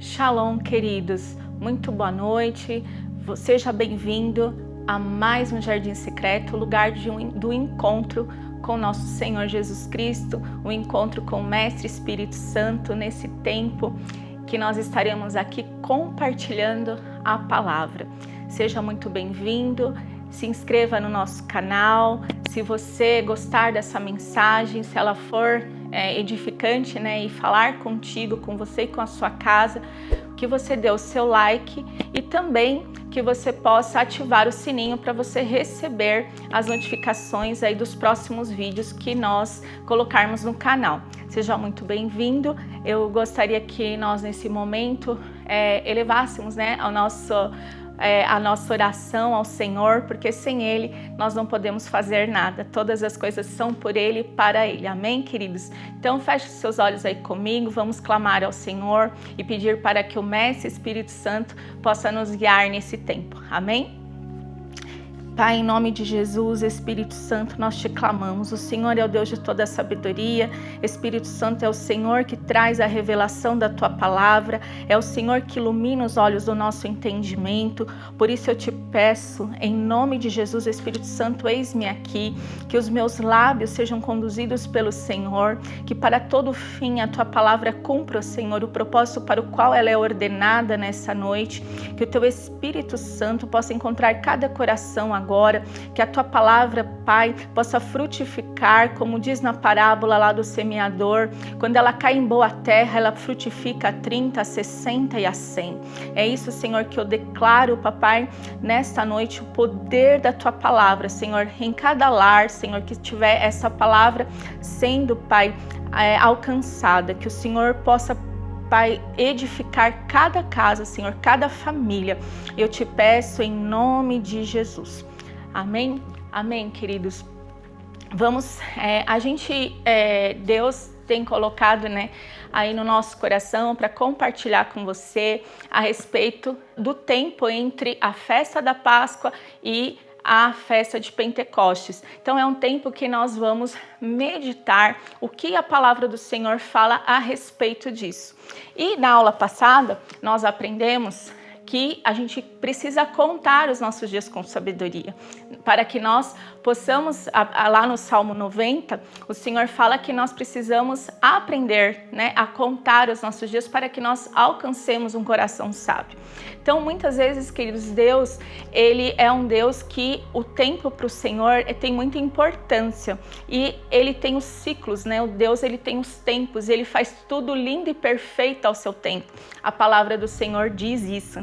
Shalom, queridos. Muito boa noite. Seja bem-vindo a mais um Jardim Secreto, lugar do encontro com nosso Senhor Jesus Cristo, o encontro com o Mestre Espírito Santo nesse tempo que nós estaremos aqui compartilhando a palavra. Seja muito bem-vindo. Se inscreva no nosso canal. Se você gostar dessa mensagem, se ela for edificante, e falar contigo, com você e com a sua casa, que você dê o seu like e também que você possa ativar o sininho para você receber as notificações aí dos próximos vídeos que nós colocarmos no canal. Seja muito bem-vindo. Eu gostaria que nós nesse momento elevássemos, a nossa oração ao Senhor, porque sem Ele nós não podemos fazer nada. Todas as coisas são por Ele e para Ele. Amém, queridos? Então feche seus olhos aí comigo, vamos clamar ao Senhor e pedir para que o Mestre Espírito Santo possa nos guiar nesse tempo. Amém? Pai, em nome de Jesus, Espírito Santo, nós te clamamos. O Senhor é o Deus de toda a sabedoria. Espírito Santo é o Senhor que traz a revelação da tua palavra. É o Senhor que ilumina os olhos do nosso entendimento. Por isso eu te peço, em nome de Jesus, Espírito Santo, eis-me aqui. Que os meus lábios sejam conduzidos pelo Senhor. Que para todo fim a tua palavra cumpra, Senhor, o propósito para o qual ela é ordenada nessa noite. Que o teu Espírito Santo possa encontrar cada coração agora, que a tua palavra, Pai, possa frutificar, como diz na parábola lá do semeador, quando ela cai em boa terra, ela frutifica a 30, a 60 e a 100. É isso, Senhor, que eu declaro, Papai, nesta noite, o poder da tua palavra, Senhor, em cada lar, Senhor, que tiver essa palavra sendo, Pai, alcançada, que o Senhor possa, Pai, edificar cada casa, Senhor, cada família. Eu te peço em nome de Jesus. Amém? Amém, queridos. Vamos, Deus tem colocado, aí no nosso coração para compartilhar com você a respeito do tempo entre a festa da Páscoa e a festa de Pentecostes. Então é um tempo que nós vamos meditar o que a palavra do Senhor fala a respeito disso. E na aula passada nós aprendemos que a gente precisa contar os nossos dias com sabedoria, para que nós possamos, lá no Salmo 90, o Senhor fala que nós precisamos aprender, a contar os nossos dias para que nós alcancemos um coração sábio. Então, muitas vezes, queridos, Deus, Ele é um Deus que o tempo para o Senhor tem muita importância e Ele tem os ciclos, O Deus, Ele tem os tempos, Ele faz tudo lindo e perfeito ao seu tempo. A palavra do Senhor diz isso,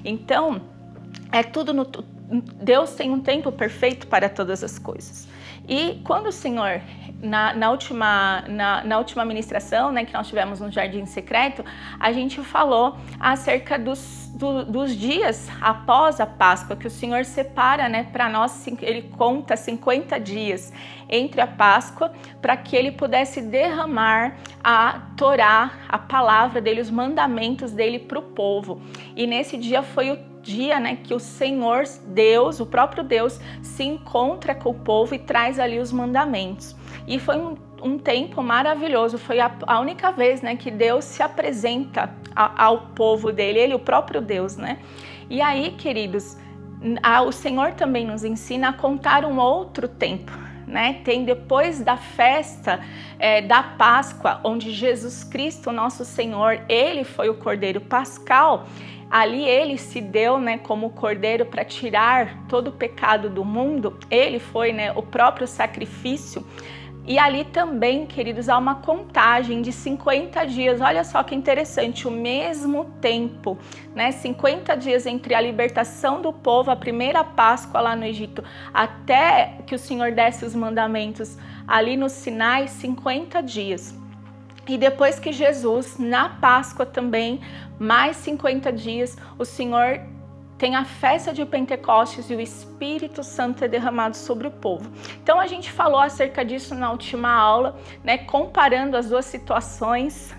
Então, Deus tem um tempo perfeito para todas as coisas. E quando o Senhor, na última ministração, que nós tivemos no Jardim Secreto, a gente falou acerca dos dias após a Páscoa, que o Senhor separa, para nós, Ele conta 50 dias entre a Páscoa, para que Ele pudesse derramar a Torá, a palavra dele, os mandamentos dele para o povo. E nesse dia foi o dia, que o Senhor Deus, o próprio Deus, se encontra com o povo e traz ali os mandamentos. E foi um tempo maravilhoso, foi a única vez, que Deus se apresenta ao povo dele, Ele, o próprio Deus, E aí, queridos, o Senhor também nos ensina a contar um outro tempo, Tem depois da festa da Páscoa, onde Jesus Cristo, nosso Senhor, Ele foi o Cordeiro Pascal. Ali Ele se deu, como cordeiro para tirar todo o pecado do mundo. Ele foi, o próprio sacrifício. E ali também, queridos, há uma contagem de 50 dias. Olha só que interessante, o mesmo tempo, 50 dias entre a libertação do povo, a primeira Páscoa lá no Egito, até que o Senhor desse os mandamentos ali no Sinai, 50 dias. E depois que Jesus, na Páscoa também, mais 50 dias, o Senhor tem a festa de Pentecostes e o Espírito Santo é derramado sobre o povo. Então a gente falou acerca disso na última aula, comparando as duas situações,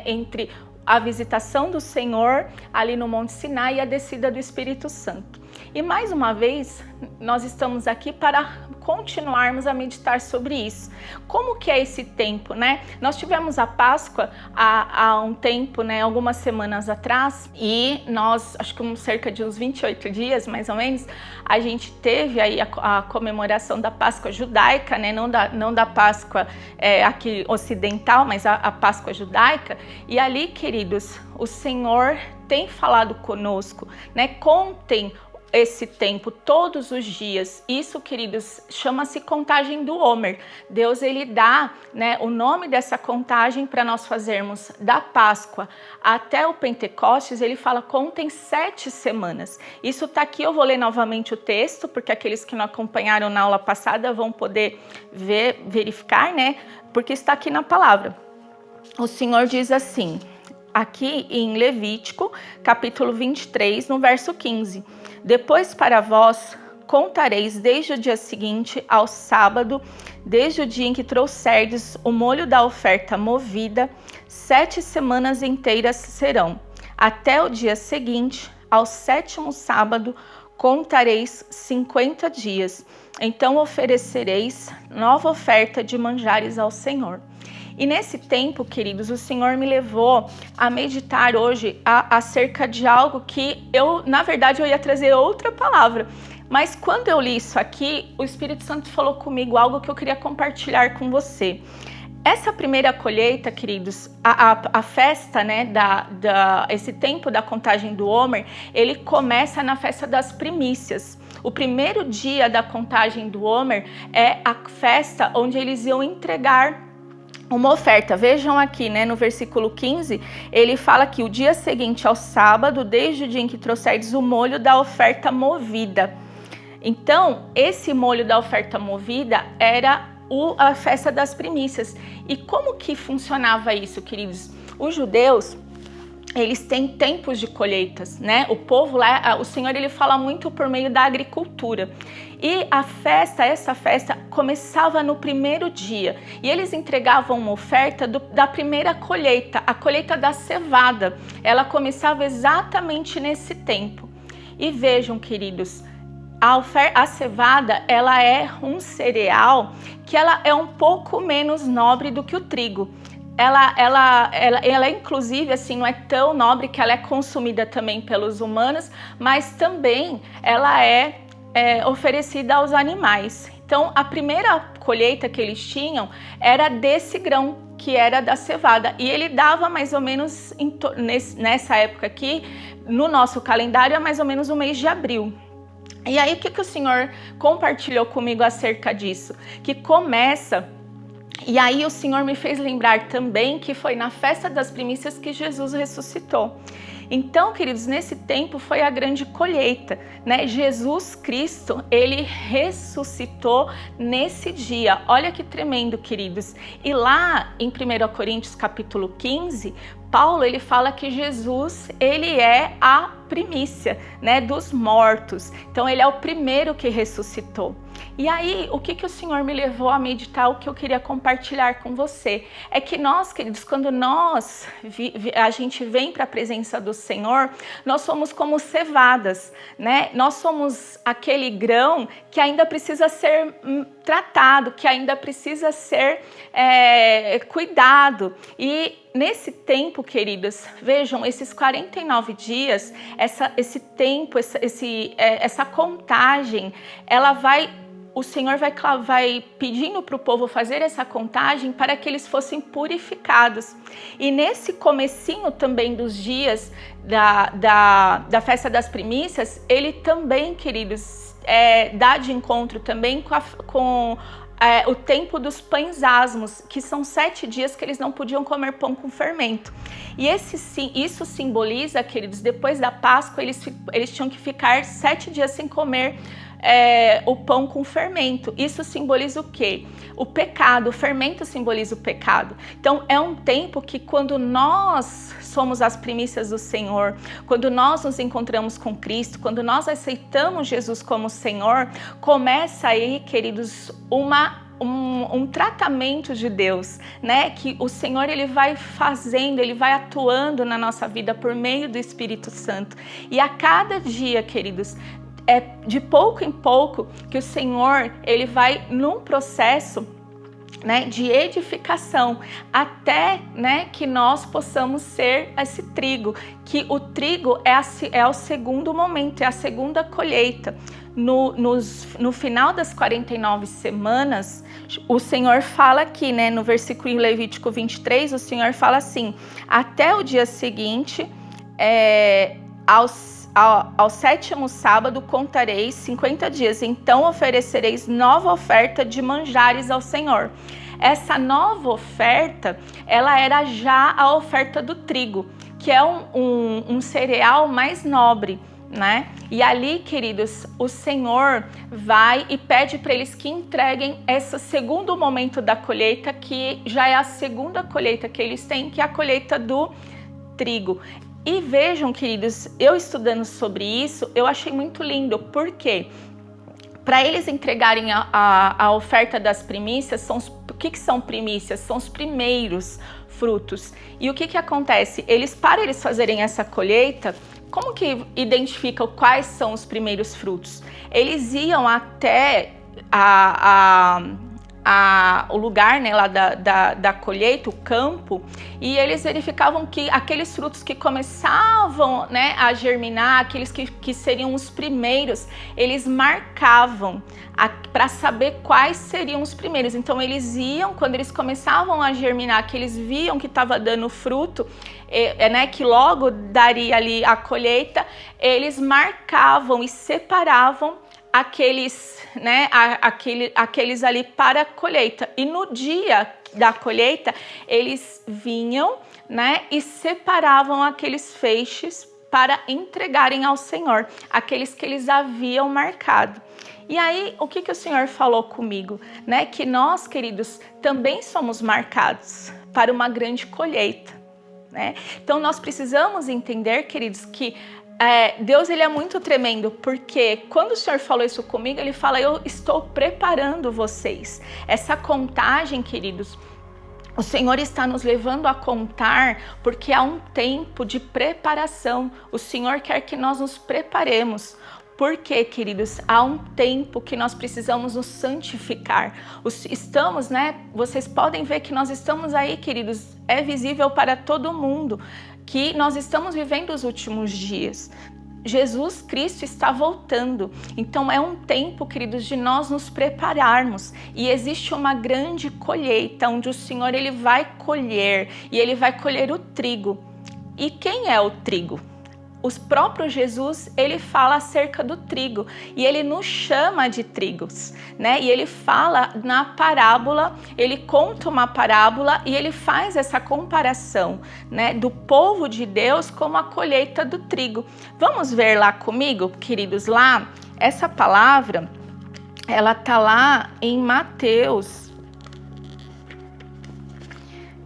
entre a visitação do Senhor ali no Monte Sinai e a descida do Espírito Santo. E mais uma vez, nós estamos aqui para continuarmos a meditar sobre isso. Como que é esse tempo, né? Nós tivemos a Páscoa há um tempo, né, algumas semanas atrás, e nós, acho que cerca de uns 28 dias, mais ou menos, a gente teve aí a comemoração da Páscoa judaica, né? Não da Páscoa aqui ocidental, mas a Páscoa judaica. E ali, queridos, o Senhor tem falado conosco, né? Contem esse tempo todos os dias. Isso, queridos, chama-se contagem do Homer. Deus, ele dá, né, o nome dessa contagem para nós fazermos da Páscoa até o Pentecostes. Ele fala, contem 7 semanas. Isso tá aqui, eu vou ler novamente o texto, porque aqueles que não acompanharam na aula passada vão poder verificar, né, porque está aqui na palavra. O Senhor diz assim, aqui em Levítico, capítulo 23, no verso 15. Depois para vós contareis desde o dia seguinte ao sábado, desde o dia em que trouxerdes o molho da oferta movida, 7 semanas inteiras serão. Até o dia seguinte, ao 7º sábado, contareis 50 dias. Então oferecereis nova oferta de manjares ao Senhor. E nesse tempo, queridos, o Senhor me levou a meditar hoje acerca de algo que na verdade, eu ia trazer outra palavra. Mas quando eu li isso aqui, o Espírito Santo falou comigo algo que eu queria compartilhar com você. Essa primeira colheita, queridos, a festa, né, esse tempo da contagem do Homer, ele começa na festa das primícias. O primeiro dia da contagem do Homer é a festa onde eles iam entregar uma oferta. Vejam aqui, né, no versículo 15, ele fala que o dia seguinte ao sábado, desde o dia em que trouxerdes o molho da oferta movida. Então, esse molho da oferta movida era a festa das primícias. E como que funcionava isso, queridos? Os judeus, eles têm tempos de colheitas, né? O povo lá, o Senhor, ele fala muito por meio da agricultura. E essa festa começava no primeiro dia. E eles entregavam uma oferta da primeira colheita, a colheita da cevada. Ela exatamente nesse tempo. E vejam, queridos, a cevada, ela é um cereal que ela é um pouco menos nobre do que o trigo. Ela inclusive, assim, não é tão nobre que ela é consumida também pelos humanos, mas também ela é oferecida aos animais. Então, a primeira colheita que eles tinham era desse grão, que era da cevada. E ele dava mais ou menos, nessa época aqui, no nosso calendário, é mais ou menos o mês de abril. E aí, o que o Senhor compartilhou comigo acerca disso? Que começa... E aí o Senhor me fez lembrar também que foi na festa das primícias que Jesus ressuscitou. Então, queridos, nesse tempo foi a grande colheita, né? Jesus Cristo, ele ressuscitou nesse dia. Olha que tremendo, queridos. E lá em 1 Coríntios capítulo 15, Paulo, ele fala que Jesus, ele é a primícia, né, dos mortos. Então, ele é o primeiro que ressuscitou. E aí, o que o Senhor me levou a meditar, o que eu queria compartilhar com você, é que nós, queridos, quando a gente vem para a presença do Senhor, nós somos como cevadas, né? Nós somos aquele grão que ainda precisa ser tratado, que ainda precisa ser cuidado. E nesse tempo, queridos, vejam, esses 49 dias, esse tempo, essa contagem, o Senhor vai pedindo para o povo fazer essa contagem para que eles fossem purificados. E nesse comecinho também dos dias da festa das primícias, ele também, queridos, dá de encontro também com o tempo dos pães asmos, que são 7 dias que eles não podiam comer pão com fermento. E isso simboliza, queridos, depois da Páscoa, eles tinham que ficar 7 dias sem comer o pão com fermento. Isso simboliza o quê? O pecado. O fermento simboliza o pecado. Então, é um tempo que quando nós somos as primícias do Senhor, quando nós nos encontramos com Cristo, quando nós aceitamos Jesus como Senhor, começa aí, queridos, uma um tratamento de Deus, né? Que o Senhor, ele vai fazendo, ele vai atuando na nossa vida por meio do Espírito Santo. E a cada dia, queridos, é de pouco em pouco que o Senhor, ele vai num processo, né, de edificação, até, né, que nós possamos ser esse trigo, que o trigo é o segundo momento, é a segunda colheita. No final das 49 semanas, o Senhor fala aqui, né, no versículo em Levítico 23, o Senhor fala assim: até o dia seguinte, ao sétimo sábado contareis 50 dias, então oferecereis nova oferta de manjares ao Senhor. Essa nova oferta, ela era já a oferta do trigo, que é um cereal mais nobre, né? E ali, queridos, o Senhor vai e pede para eles que entreguem esse segundo momento da colheita, que já é a segunda colheita que eles têm, que é a colheita do trigo. E vejam, queridos, eu estudando sobre isso, eu achei muito lindo, porque para eles entregarem a oferta das primícias, o que são primícias? São os primeiros frutos. E o que acontece? Para eles fazerem essa colheita, como que identificam quais são os primeiros frutos? Eles iam até o lugar, né, lá da colheita, o campo, e eles verificavam que aqueles frutos que começavam, né, a germinar, aqueles que seriam os primeiros, eles marcavam para saber quais seriam os primeiros. Então eles iam, quando eles começavam a germinar, que eles viam que estava dando fruto, né, que logo daria ali a colheita, eles marcavam e separavam aqueles, né, aqueles ali para a colheita. E no dia da colheita, eles vinham, né, e separavam aqueles feixes para entregarem ao Senhor, aqueles que eles haviam marcado. E aí, o que o Senhor falou comigo? Né, que nós, queridos, também somos marcados para uma grande colheita, né? Então, nós precisamos entender, queridos, que Deus, ele é muito tremendo, porque quando o Senhor falou isso comigo, ele fala: eu estou preparando vocês. Essa contagem, queridos, o Senhor está nos levando a contar, porque há um tempo de preparação. O Senhor quer que nós nos preparemos. Porque, queridos, há um tempo que nós precisamos nos santificar. Estamos, né? Vocês podem ver que nós estamos aí, queridos, é visível para todo mundo que nós estamos vivendo os últimos dias. Jesus Cristo está voltando. Então é um tempo, queridos, de nós nos prepararmos. E existe uma grande colheita onde o Senhor, ele vai colher, e ele vai colher o trigo. E quem é o trigo? O próprio Jesus, ele fala acerca do trigo e ele nos chama de trigos, né? E ele fala na parábola, ele conta uma parábola e ele faz essa comparação, né, do povo de Deus como a colheita do trigo. Vamos ver lá comigo, queridos, lá, essa palavra, ela tá lá em Mateus,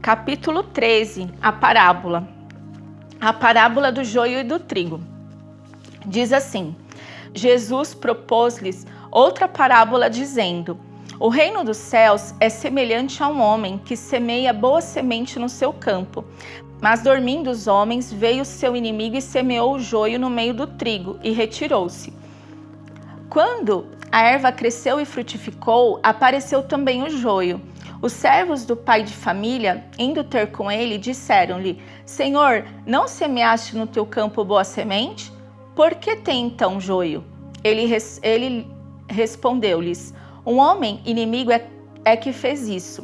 capítulo 13, a parábola do joio e do trigo. Diz assim: Jesus propôs-lhes outra parábola dizendo: o reino dos céus é semelhante a um homem que semeia boa semente no seu campo. Mas dormindo os homens, veio seu inimigo e semeou o joio no meio do trigo e retirou-se. Quando a erva cresceu e frutificou, apareceu também o joio. Os servos do pai de família, indo ter com ele, disseram-lhe: Senhor, não semeaste no teu campo boa semente? Por que tem então joio? Ele respondeu-lhes: um homem inimigo é que fez isso.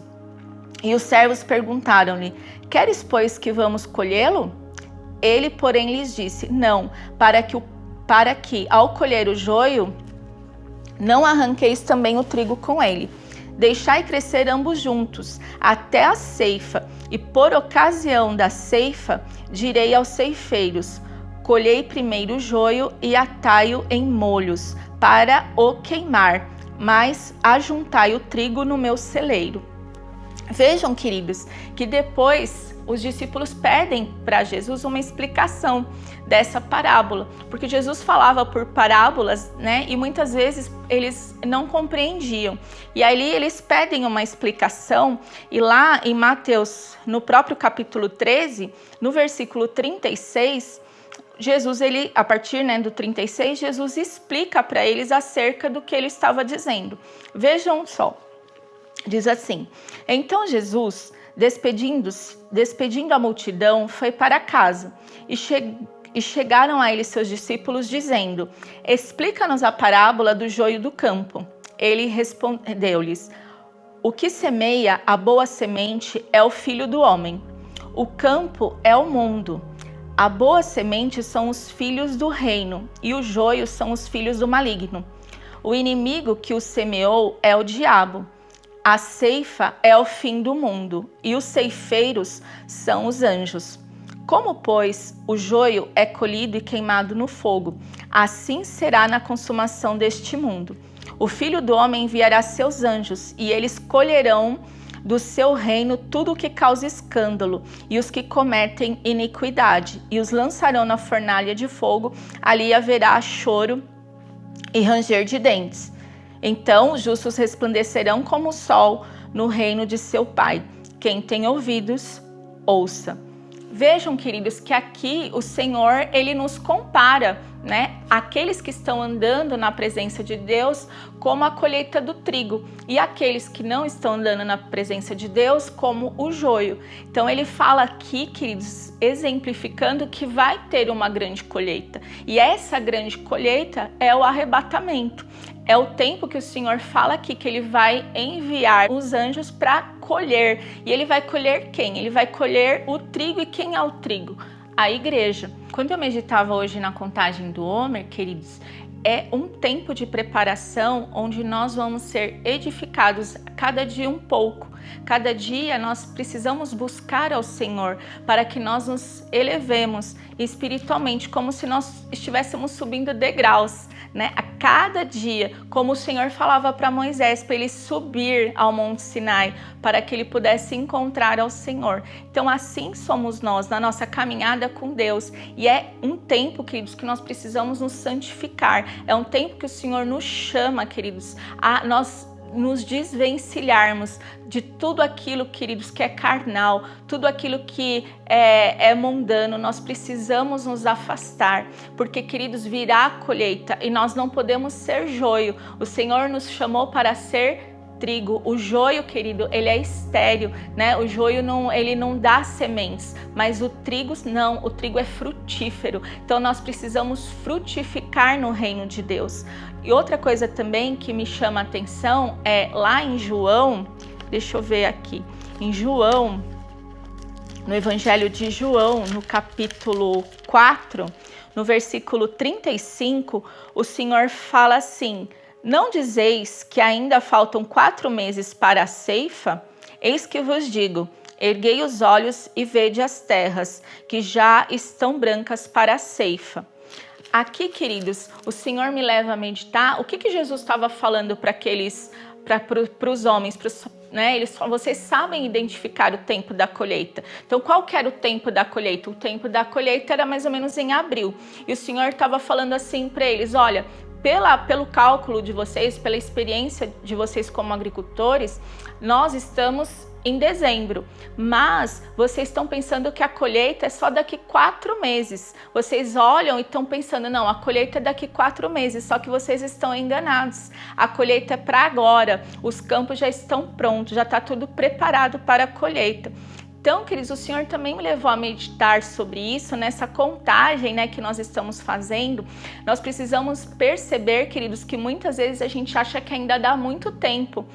E os servos perguntaram-lhe: queres, pois, que vamos colhê-lo? Ele, porém, lhes disse: não, para que ao colher o joio, não arranqueis também o trigo com ele. Deixai crescer ambos juntos, até a ceifa, e por ocasião da ceifa, direi aos ceifeiros: colhei primeiro o joio e atai-o em molhos, para o queimar, mas ajuntai o trigo no meu celeiro. Vejam, queridos, que depois os discípulos pedem para Jesus uma explicação dessa parábola, porque Jesus falava por parábolas, né? E muitas vezes eles não compreendiam. E aí eles pedem uma explicação, e lá em Mateus, no próprio capítulo 13, no versículo 36, Jesus, a partir, né, do 36, Jesus explica para eles acerca do que ele estava dizendo. Vejam só. Diz assim: então Jesus, despedindo a multidão, foi para casa, e chegaram a ele seus discípulos, dizendo: explica-nos a parábola do joio do campo. Ele respondeu-lhes: o que semeia a boa semente é o Filho do Homem. O campo é o mundo. A boa semente são os filhos do reino, e o joio são os filhos do maligno. O inimigo que o semeou é o diabo. A ceifa é o fim do mundo, e os ceifeiros são os anjos. Como, pois, o joio é colhido e queimado no fogo, assim será na consumação deste mundo. O Filho do Homem enviará seus anjos, e eles colherão do seu reino tudo o que causa escândalo, e os que cometem iniquidade, e os lançarão na fornalha de fogo. Ali haverá choro e ranger de dentes. Então os justos resplandecerão como o sol no reino de seu Pai. Quem tem ouvidos, ouça. Vejam, queridos, que aqui o Senhor, ele nos compara, né, aqueles que estão andando na presença de Deus como a colheita do trigo, e aqueles que não estão andando na presença de Deus como o joio. Então ele fala aqui, queridos, exemplificando que vai ter uma grande colheita, e essa grande colheita é o arrebatamento. É o tempo que o Senhor fala aqui que ele vai enviar os anjos para colher. E ele vai colher quem? Ele vai colher o trigo. E quem é o trigo? A igreja. Quando eu meditava hoje na contagem do Homer, queridos, é um tempo de preparação onde nós vamos ser edificados cada dia um pouco. Cada dia nós precisamos buscar ao Senhor para que nós nos elevemos espiritualmente, como se nós estivéssemos subindo degraus, né? A cada dia, como o Senhor falava para Moisés, para ele subir ao Monte Sinai, para que ele pudesse encontrar ao Senhor. Então assim somos nós na nossa caminhada com Deus, e é um tempo, queridos, que nós precisamos nos santificar. É um tempo que o Senhor nos chama, queridos, a nós nos desvencilharmos de tudo aquilo, queridos, que é carnal, tudo aquilo que é mundano. Nós precisamos nos afastar, porque, queridos, virá a colheita e nós não podemos ser joio. O Senhor nos chamou para ser trigo. O joio, querido, ele é estéril, né? O joio ele não dá sementes, mas o trigo não, o trigo é frutífero. Então nós precisamos frutificar no reino de Deus. E outra coisa também que me chama a atenção é lá em João, deixa eu ver aqui, em João, no Evangelho de João, no capítulo 4, no versículo 35, o Senhor fala assim: não dizeis que ainda faltam 4 meses para a ceifa? Eis que vos digo, erguei os olhos e vede as terras, que já estão brancas para a ceifa. Aqui, queridos, o Senhor me leva a meditar o que Jesus estava falando para os homens, né? Eles falam: vocês sabem identificar o tempo da colheita. Então, qual que era o tempo da colheita? O tempo da colheita era mais ou menos em abril. E o Senhor estava falando assim para eles: olha, pelo cálculo de vocês, pela experiência de vocês como agricultores, nós estamos em dezembro, mas vocês estão pensando que a colheita é só daqui 4 meses. Vocês olham e estão pensando: não, a colheita é daqui 4 meses, só que vocês estão enganados. A colheita é para agora, os campos já estão prontos, já está tudo preparado para a colheita. Então, queridos, o Senhor também me levou a meditar sobre isso, nessa contagem, né, que nós estamos fazendo. Nós precisamos perceber, queridos, que muitas vezes a gente acha que ainda dá muito tempo,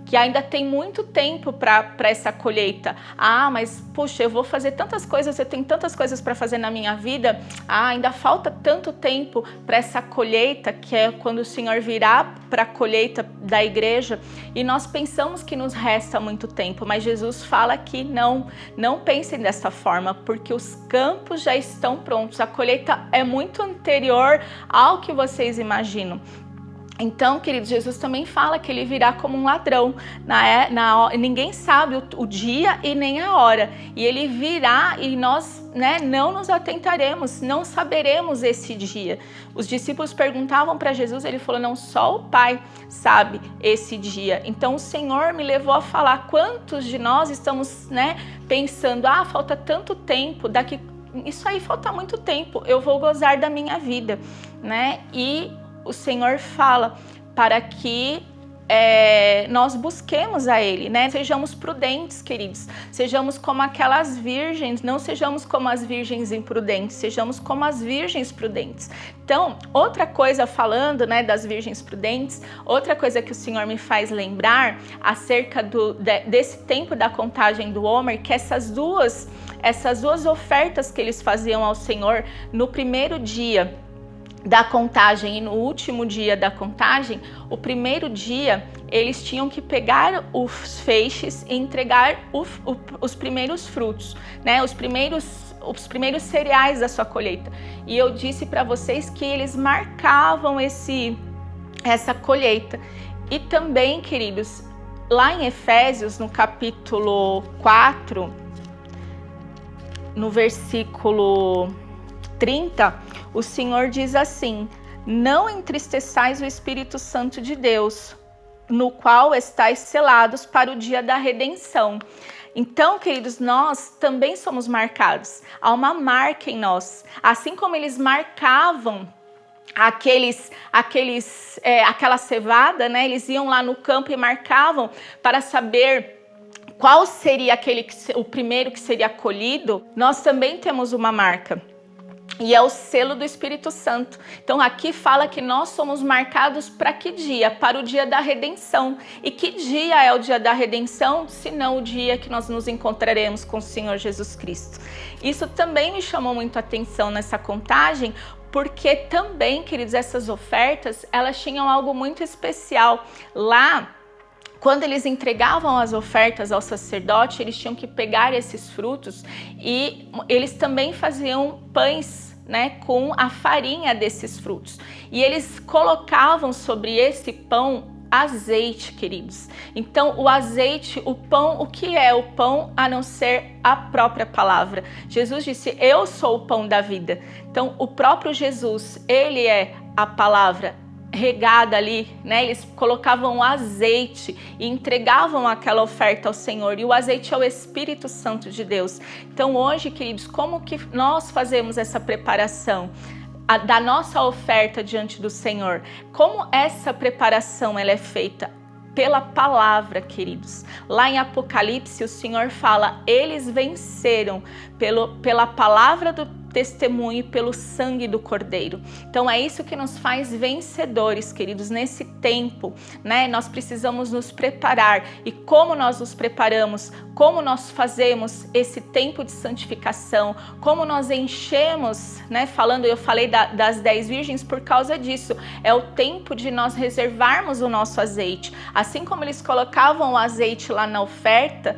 que ainda tem muito tempo para essa colheita. Ah, mas puxa, eu vou fazer tantas coisas, eu tenho tantas coisas para fazer na minha vida. Ah, ainda falta tanto tempo para essa colheita, que é quando o Senhor virá para a colheita da igreja. E nós pensamos que nos resta muito tempo, mas Jesus fala que não pensem dessa forma, porque os campos já estão prontos. A colheita é muito anterior ao que vocês imaginam. Então, queridos, Jesus também fala que ele virá como um ladrão. Ninguém sabe o dia e nem a hora. E ele virá e nós, não nos atentaremos, não saberemos esse dia. Os discípulos perguntavam para Jesus, ele falou, não, só o Pai sabe esse dia. Então, o Senhor me levou a falar quantos de nós estamos, pensando, falta tanto tempo, isso aí falta muito tempo, eu vou gozar da minha vida, E o Senhor fala para que nós busquemos a Ele, Sejamos prudentes, queridos. Sejamos como aquelas virgens, não sejamos como as virgens imprudentes, sejamos como as virgens prudentes. Então, outra coisa falando, das virgens prudentes, outra coisa que o Senhor me faz lembrar acerca desse tempo da contagem do Homer, que essas duas ofertas que eles faziam ao Senhor no primeiro dia da contagem e no último dia da contagem, o primeiro dia eles tinham que pegar os feixes e entregar os primeiros frutos, os primeiros cereais da sua colheita. E eu disse para vocês que eles marcavam essa colheita. E também, queridos, lá em Efésios, no capítulo 4, no versículo 30, o Senhor diz assim: não entristeçais o Espírito Santo de Deus, no qual estáis selados para o dia da redenção. Então, queridos, nós também somos marcados. Há uma marca em nós. Assim como eles marcavam aquela cevada, eles iam lá no campo e marcavam para saber qual seria o primeiro que seria colhido. Nós também temos uma marca. E é o selo do Espírito Santo. Então aqui fala que nós somos marcados para que dia? Para o dia da redenção. E que dia é o dia da redenção? Se não o dia que nós nos encontraremos com o Senhor Jesus Cristo. Isso também me chamou muito a atenção nessa contagem, porque também, queridos, essas ofertas, elas tinham algo muito especial. Lá, quando eles entregavam as ofertas ao sacerdote, eles tinham que pegar esses frutos e eles também faziam pães, com a farinha desses frutos. E eles colocavam sobre esse pão azeite, queridos. Então, o azeite, o pão, o que é o pão a não ser a própria palavra? Jesus disse, eu sou o pão da vida. Então, o próprio Jesus, ele é a palavra regada ali, Eles colocavam azeite e entregavam aquela oferta ao Senhor. E o azeite é o Espírito Santo de Deus. Então hoje, queridos, como que nós fazemos essa preparação da nossa oferta diante do Senhor? Como essa preparação ela é feita? Pela palavra, queridos. Lá em Apocalipse, o Senhor fala, eles venceram pela palavra do testemunho e pelo sangue do Cordeiro. Então é isso que nos faz vencedores, queridos, nesse tempo, Nós precisamos nos preparar. E como nós nos preparamos? Como nós fazemos esse tempo de santificação? Como nós enchemos, eu falei das 10 virgens por causa disso. É o tempo de nós reservarmos o nosso azeite. Assim como eles colocavam o azeite lá na oferta,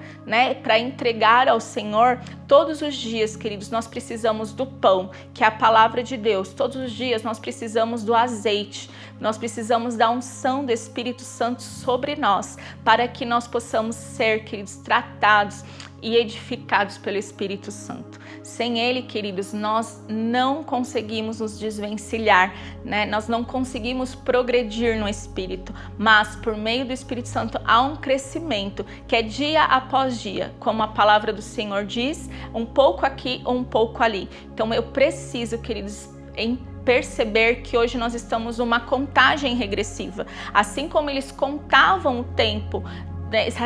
para entregar ao Senhor, todos os dias, queridos, nós precisamos do pão, que é a palavra de Deus. Todos os dias nós precisamos do azeite. Nós precisamos da unção do Espírito Santo sobre nós, para que nós possamos ser, queridos, tratados e edificados pelo Espírito Santo. Sem Ele, queridos, nós não conseguimos nos desvencilhar, Nós não conseguimos progredir no Espírito, mas por meio do Espírito Santo há um crescimento que é dia após dia, como a palavra do Senhor diz, um pouco aqui, um pouco ali. Então eu preciso, queridos, perceber que hoje nós estamos numa contagem regressiva. Assim como eles contavam o tempo,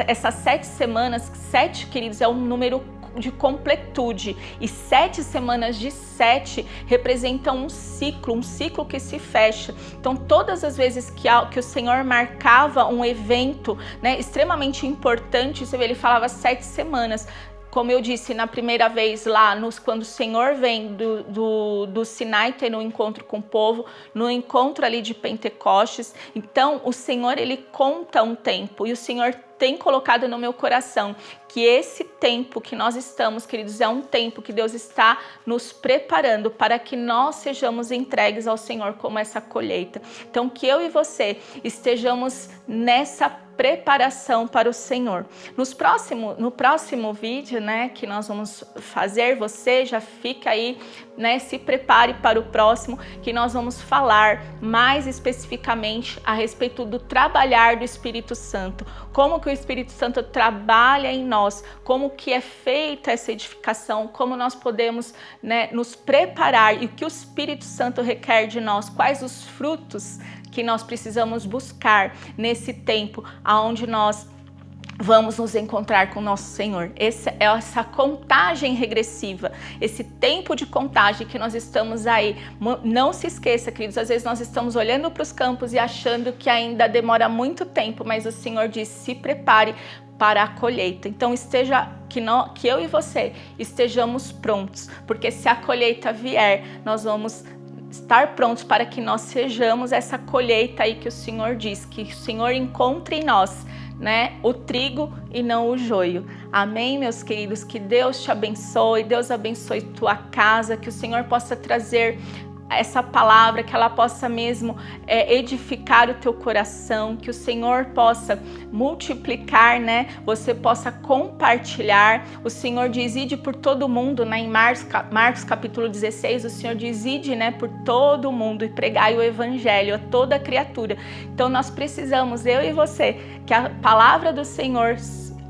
essas 7 semanas, 7, queridos, é um número de completude, e 7 semanas de 7 representam um ciclo que se fecha. Então todas as vezes que o Senhor marcava um evento, extremamente importante, ele falava 7 semanas. Como eu disse na primeira vez lá, quando o Senhor vem do Sinai ter um encontro com o povo, no encontro ali de Pentecostes, então o Senhor, ele conta um tempo, e o Senhor tem colocado no meu coração que esse tempo que nós estamos, queridos, é um tempo que Deus está nos preparando para que nós sejamos entregues ao Senhor como essa colheita. Então, que eu e você estejamos nessa preparação para o Senhor. No próximo vídeo, né, que nós vamos fazer, você já fica aí, né, se prepare para o próximo, que nós vamos falar mais especificamente a respeito do trabalhar do Espírito Santo, como que o Espírito Santo trabalha em nós, como que é feita essa edificação, como nós podemos, né, nos preparar e o que o Espírito Santo requer de nós, quais os frutos que nós precisamos buscar nesse tempo aonde nós vamos nos encontrar com o nosso Senhor. Essa contagem regressiva, esse tempo de contagem que nós estamos aí. Não se esqueça, queridos, às vezes nós estamos olhando para os campos e achando que ainda demora muito tempo, mas o Senhor diz, se prepare para a colheita. Então que eu e você estejamos prontos, porque se a colheita vier, nós vamos estar prontos para que nós sejamos essa colheita aí que o Senhor diz, que o Senhor encontre em nós, né, o trigo e não o joio. Amém, meus queridos? Que Deus te abençoe, Deus abençoe tua casa, que o Senhor possa trazer essa palavra, que ela possa mesmo edificar o teu coração, que o Senhor possa multiplicar, né? Você possa compartilhar. O Senhor diz, ide por todo mundo, né? Em Marcos capítulo 16, o Senhor diz, ide, né, por todo mundo e pregai o evangelho a toda criatura. Então nós precisamos, eu e você, que a palavra do Senhor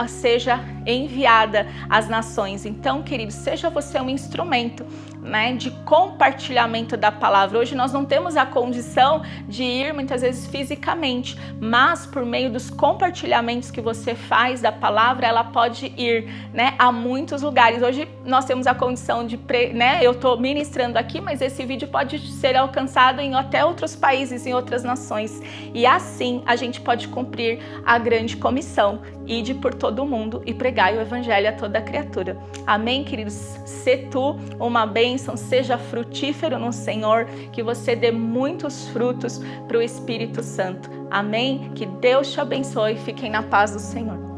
seja enviada às nações. Então, queridos, seja você um instrumento, né, de compartilhamento da palavra. Hoje nós não temos a condição de ir muitas vezes fisicamente, mas por meio dos compartilhamentos que você faz da palavra, ela pode ir, né, a muitos lugares. Hoje nós temos a condição de, né, eu estou ministrando aqui, mas esse vídeo pode ser alcançado em até outros países, em outras nações. E assim a gente pode cumprir a grande comissão, ide por todo mundo e pregai o evangelho a toda criatura. Amém, queridos? Se tu uma bênção, seja frutífero no Senhor, que você dê muitos frutos para o Espírito Santo. Amém? Que Deus te abençoe e fiquem na paz do Senhor.